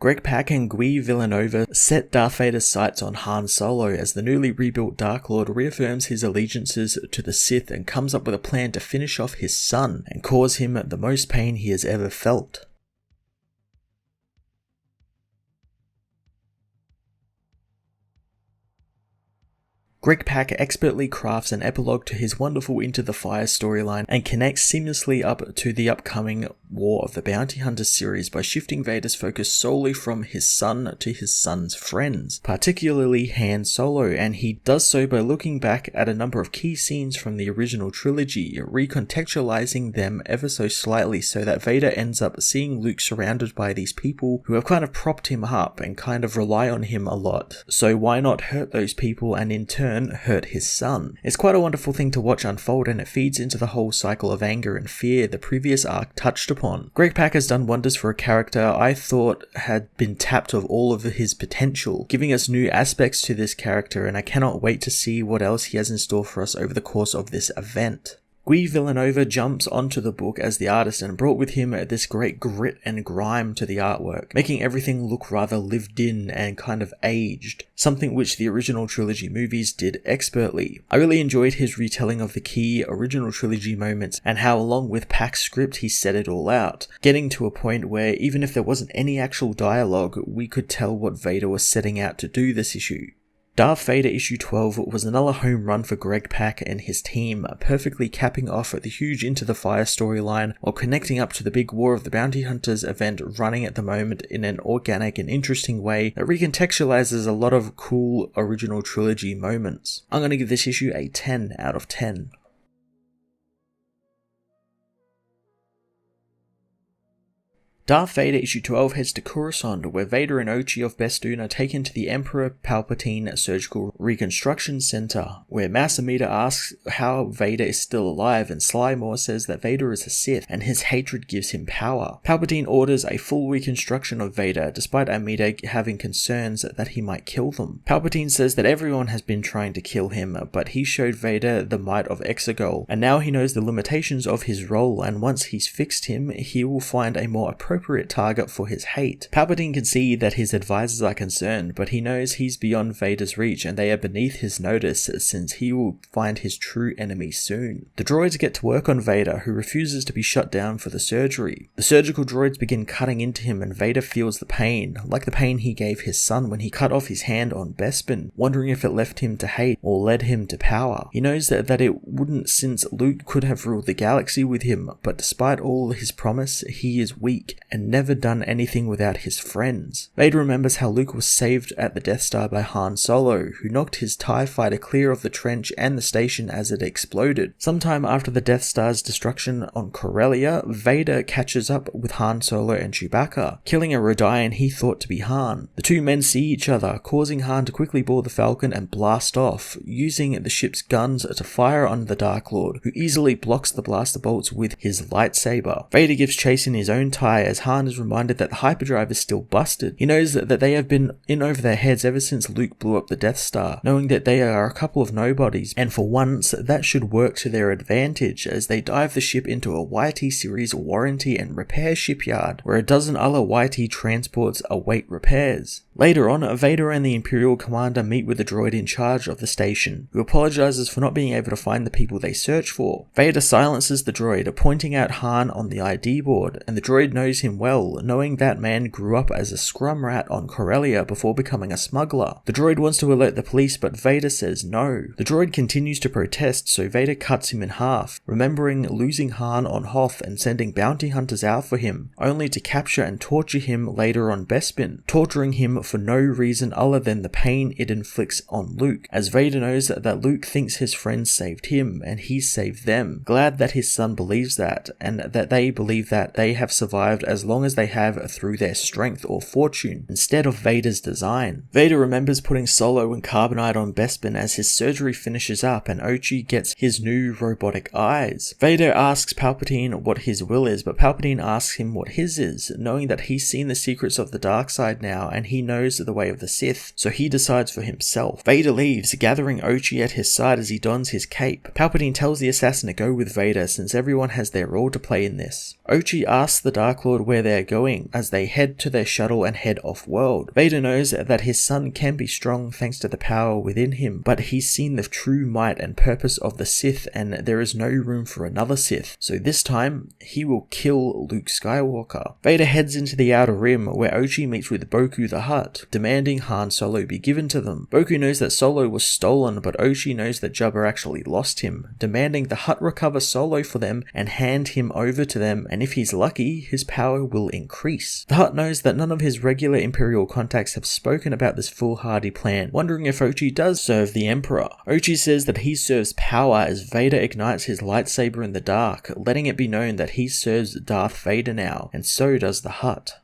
Greg Pak and Guy Villanova set Darth Vader's sights on Han Solo as the newly rebuilt Dark Lord reaffirms his allegiances to the Sith and comes up with a plan to finish off his son and cause him the most pain he has ever felt. Greg Pak expertly crafts an epilogue to his wonderful Into the Fire storyline and connects seamlessly up to the upcoming War of the Bounty Hunters series by shifting Vader's focus solely from his son to his son's friends, particularly Han Solo, and he does so by looking back at a number of key scenes from the original trilogy, recontextualizing them ever so slightly so that Vader ends up seeing Luke surrounded by these people who have kind of propped him up and kind of rely on him a lot. So why not hurt those people and in turn hurt his son? It's quite a wonderful thing to watch unfold, and it feeds into the whole cycle of anger and fear the previous arc touched upon. Greg Pak has done wonders for a character I thought had been tapped of all of his potential, giving us new aspects to this character, and I cannot wait to see what else he has in store for us over the course of this event. Guy Villanova jumps onto the book as the artist and brought with him this great grit and grime to the artwork, making everything look rather lived in and kind of aged, something which the original trilogy movies did expertly. I really enjoyed his retelling of the key original trilogy moments and how along with Pak's script he set it all out, getting to a point where even if there wasn't any actual dialogue, we could tell what Vader was setting out to do this issue. Darth Vader issue 12 was another home run for Greg Pak and his team, perfectly capping off the huge Into the Fire storyline while connecting up to the big War of the Bounty Hunters event running at the moment in an organic and interesting way that recontextualizes a lot of cool original trilogy moments. I'm going to give this issue a 10 out of 10. Darth Vader issue 12 heads to Coruscant, where Vader and Ochi of Bestun are taken to the Emperor Palpatine Surgical Reconstruction Center, where Masamita asks how Vader is still alive, and Sly Moore says that Vader is a Sith and his hatred gives him power. Palpatine orders a full reconstruction of Vader, despite Amida having concerns that he might kill them. Palpatine says that everyone has been trying to kill him, but he showed Vader the might of Exegol, and now he knows the limitations of his role, and once he's fixed him, he will find a more appropriate target for his hate. Palpatine can see that his advisors are concerned, but he knows he's beyond Vader's reach and they are beneath his notice since he will find his true enemy soon. The droids get to work on Vader, who refuses to be shut down for the surgery. The surgical droids begin cutting into him and Vader feels the pain, like the pain he gave his son when he cut off his hand on Bespin, wondering if it left him to hate or led him to power. He knows that it wouldn't, since Luke could have ruled the galaxy with him, but despite all his promise, he is weak and never done anything without his friends. Vader remembers how Luke was saved at the Death Star by Han Solo, who knocked his TIE fighter clear of the trench and the station as it exploded. Sometime after the Death Star's destruction on Corellia, Vader catches up with Han Solo and Chewbacca, killing a Rodian he thought to be Han. The two men see each other, causing Han to quickly board the Falcon and blast off, using the ship's guns to fire on the Dark Lord, who easily blocks the blaster bolts with his lightsaber. Vader gives chase in his own TIE as Han is reminded that the hyperdrive is still busted. He knows that they have been in over their heads ever since Luke blew up the Death Star, knowing that they are a couple of nobodies, and for once that should work to their advantage as they dive the ship into a YT series warranty and repair shipyard, where a dozen other YT transports await repairs. Later on, Vader and the Imperial commander meet with the droid in charge of the station, who apologizes for not being able to find the people they search for. Vader silences the droid, pointing out Han on the ID board, and the droid knows him well, knowing that man grew up as a scrum rat on Corellia before becoming a smuggler. The droid wants to alert the police, but Vader says no. The droid continues to protest, so Vader cuts him in half, remembering losing Han on Hoth and sending bounty hunters out for him, only to capture and torture him later on Bespin, torturing him for no reason other than the pain it inflicts on Luke, as Vader knows that Luke thinks his friends saved him and he saved them, glad that his son believes that, and that they believe that they have survived as long as they have through their strength or fortune, instead of Vader's design. Vader remembers putting Solo and Carbonite on Bespin as his surgery finishes up and Ochi gets his new robotic eyes. Vader asks Palpatine what his will is, but Palpatine asks him what his is, knowing that he's seen the secrets of the dark side now and he knows knows the way of the Sith, so he decides for himself. Vader leaves, gathering Ochi at his side as he dons his cape. Palpatine tells the assassin to go with Vader since everyone has their role to play in this. Ochi asks the Dark Lord where they're going as they head to their shuttle and head off-world. Vader knows that his son can be strong thanks to the power within him, but he's seen the true might and purpose of the Sith and there is no room for another Sith, so this time he will kill Luke Skywalker. Vader heads into the Outer Rim where Ochi meets with Boku the Hutt, demanding Han Solo be given to them. Boku knows that Solo was stolen, but Ochi knows that Jabba actually lost him, demanding the Hutt recover Solo for them and hand him over to them, and if he's lucky, his power will increase. The Hutt knows that none of his regular Imperial contacts have spoken about this foolhardy plan, wondering if Ochi does serve the Emperor. Ochi says that he serves power as Vader ignites his lightsaber in the dark, letting it be known that he serves Darth Vader now, and so does the Hutt.